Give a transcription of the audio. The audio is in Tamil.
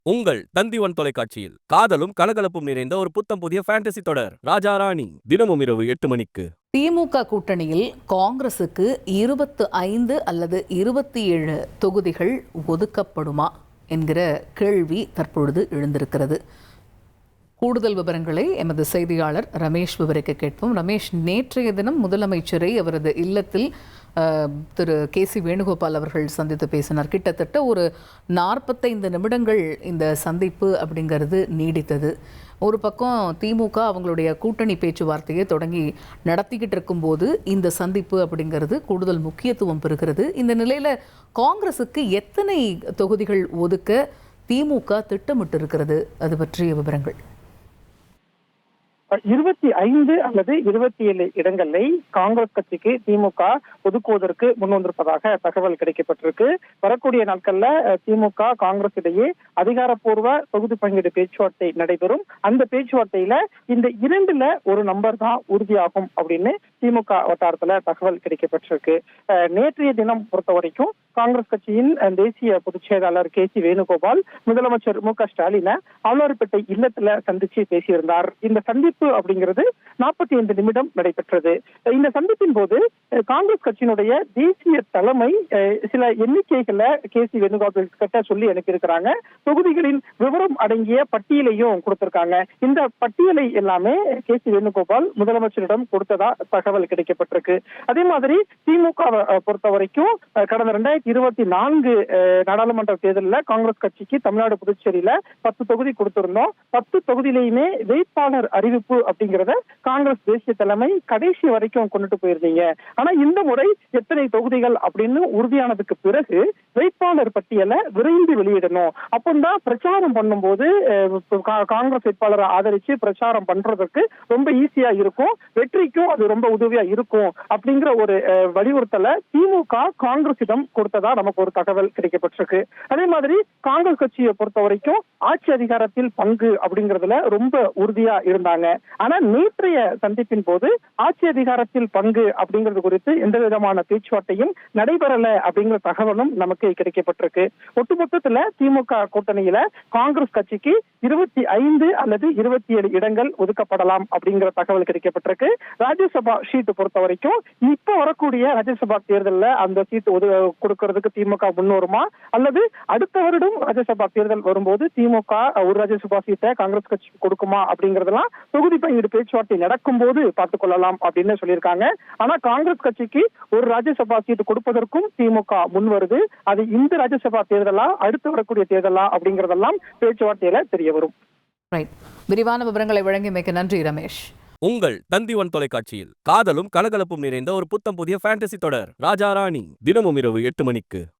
உங்கள் தந்திவன் தொலைக்காட்சியில் காதலும் கலகலப்பும் நிறைந்த ஒரு புத்தம் புதிய ஃபேண்டசி தொடர் ராஜா ராணி தினமும் இரவு 8 மணிக்கு. திமுக கூட்டணியில் காங்கிரசுக்கு 25 அல்லது 27 தொகுதிகள் ஒதுக்கப்படுமா என்கிற கேள்வி தற்பொழுது எழுந்திருக்கிறது. கூடுதல் விவரங்களை எமது செய்தியாளர் ரமேஷ் விவரிக்க கேட்போம். ரமேஷ், நேற்றைய தினம் முதலமைச்சரை அவரது இல்லத்தில் திரு KC வேணுகோபால் அவர்கள் சந்தித்து பேசினார். கிட்டத்தட்ட ஒரு 45 நிமிடங்கள் இந்த சந்திப்பு அப்படிங்கிறது நீடித்தது. ஒரு பக்கம் திமுக அவங்களுடைய கூட்டணி பேச்சுவார்த்தையை தொடங்கி நடத்திக்கிட்டு இருக்கும்போது இந்த சந்திப்பு அப்படிங்கிறது கூடுதல் முக்கியத்துவம் பெறுகிறது. இந்த நிலையில் காங்கிரஸுக்கு எத்தனை தொகுதிகள் ஒதுக்க திமுக திட்டமிட்டு இருக்கிறது, அது பற்றிய விவரங்கள்? 25 அல்லது 27 இடங்களை காங்கிரஸ் கட்சிக்கு திமுக ஒதுக்குவதற்கு முன் வந்திருப்பதாக தகவல் கிடைக்கப்பட்டிருக்கு. வரக்கூடிய நாட்கள்ல திமுக காங்கிரஸ் இடையே அதிகாரப்பூர்வ தொகுதி பங்கீடு பேச்சுவார்த்தை நடைபெறும். அந்த பேச்சுவார்த்தையில இந்த 2ல ஒரு நம்பர் தான் உறுதியாகும் அப்படின்னு திமுக வட்டாரத்துல தகவல் கிடைக்கப்பட்டிருக்கு. நேற்றைய தினம் பொறுத்த வரைக்கும் காங்கிரஸ் கட்சியின் தேசிய பொதுச் செயலாளர் KC வேணுகோபால் முதலமைச்சர் MK ஸ்டாலினை ஆழ்வார்பேட்டை இல்லத்துல சந்திச்சு பேசியிருந்தார். இந்த சந்திப்பு அப்படிங்கிறது 45 நிமிடம் நடைபெற்றது. இந்த சந்திப்பின் போது காங்கிரஸ் கட்சியினுடைய தேசிய தலைமை சில எண்ணிக்கைகளை KC வேணுகோபால் கிட்ட சொல்லி அனுப்பியிருக்கிறாங்க. தொகுதிகளின் விவரம் அடங்கிய பட்டியலையும் கொடுத்திருக்காங்க. இந்த பட்டியலை எல்லாமே KC வேணுகோபால் முதலமைச்சரிடம் கொடுத்ததா தகவல் கிடைக்கப்பட்டிருக்கு. அதே மாதிரி திமுக பொறுத்த வரைக்கும் கடந்த 2024 நாடாளுமன்ற தேர்தலில் காங்கிரஸ் கட்சிக்கு தமிழ்நாடு புதுச்சேரியில 10 தொகுதி கொடுத்திருந்தோம். 10 தொகுதியிலையுமே வேட்பாளர் அறிவிப்பு அப்படிங்கறத காங்கிரஸ் தேசிய தலைமை கடைசி வரைக்கும் கொண்டுட்டு போயிருந்தீங்க. ஆனா இந்த முறை எத்தனை தொகுதிகள் அப்படின்னு உறுதியானதுக்கு பிறகு வேட்பாளர் பட்டியலை விரைந்து வெளியிடணும். அப்பந்தான் பிரச்சாரம் பண்ணும்போது காங்கிரஸ் வேட்பாளரை ஆதரிச்சு பிரச்சாரம் பண்றதுக்கு ரொம்ப ஈஸியா இருக்கும், வெற்றிக்கும் அது ரொம்ப உதவியா இருக்கும் அப்படிங்கிற ஒரு வலியுறுத்தலை திமுக காங்கிரசிடம் கொடுத்ததா நமக்கு ஒரு தகவல் கிடைக்கப்பட்டிருக்கு. அதே மாதிரி காங்கிரஸ் கட்சியை பொறுத்த வரைக்கும் ஆட்சி அதிகாரத்தில் பங்கு அப்படிங்கறதுல ரொம்ப உறுதியா இருந்தாங்க. ஆனா நேற்றைய சந்திப்பின் போது ஆட்சி அதிகாரத்தில் பங்கு அப்படிங்கிறது குறித்து எந்த விதமான பேச்சுவார்த்தையும் நடைபெறல அப்படிங்கிற தகவலும் நமக்கு கிடைக்கப்பட்டிருக்கு. ஒட்டுமொத்தத்துல திமுக கூட்டணியில காங்கிரஸ் கட்சிக்கு 25 அல்லது 27 இடங்கள் ஒதுக்கப்படலாம் அப்படிங்கிற தகவல் கிடைக்கப்பட்டிருக்கு. ராஜ்யசபா சீட்டு பொறுத்த வரைக்கும் இப்ப வரக்கூடிய ராஜ்யசபா தேர்தலில் அந்த சீட்டு கொடுக்கறதுக்கு திமுக முன்னோருமா அல்லது அடுத்த வருடம் ராஜ்யசபா தேர்தல் வரும்போது திமுக ஒரு ராஜ்யசபா சீட்டை காங்கிரஸ் கட்சிக்கு கொடுக்குமா அப்படிங்கறதெல்லாம் தொகுதி பங்கீடு பேச்சுவார்த்தை நடக்கும் போது பார்த்துக் கொள்ளலாம் அப்படின்னு சொல்லியிருக்காங்க. ஆனா காங்கிரஸ் கட்சிக்கு ஒரு ராஜ்யசபா சீட்டு கொடுப்பதற்கும் திமுக முன் வருது. அது இந்த ராஜ்யசபா தேர்தலா அடுத்து வரக்கூடிய தேர்தலா அப்படிங்கறதெல்லாம் பேச்சுவார்த்தையில தெரிய வரும். விரிவான விவரங்களை வழங்கியமைக்கு நன்றி ரமேஷ். உங்கள் தந்திவன் தொலைக்காட்சியில் காதலும் கலகலப்பும் நிறைந்த ஒரு புத்தம் புதிய ஃபேண்டசி தொடர் ராஜா ராணி தினமும் இரவு 8 மணிக்கு.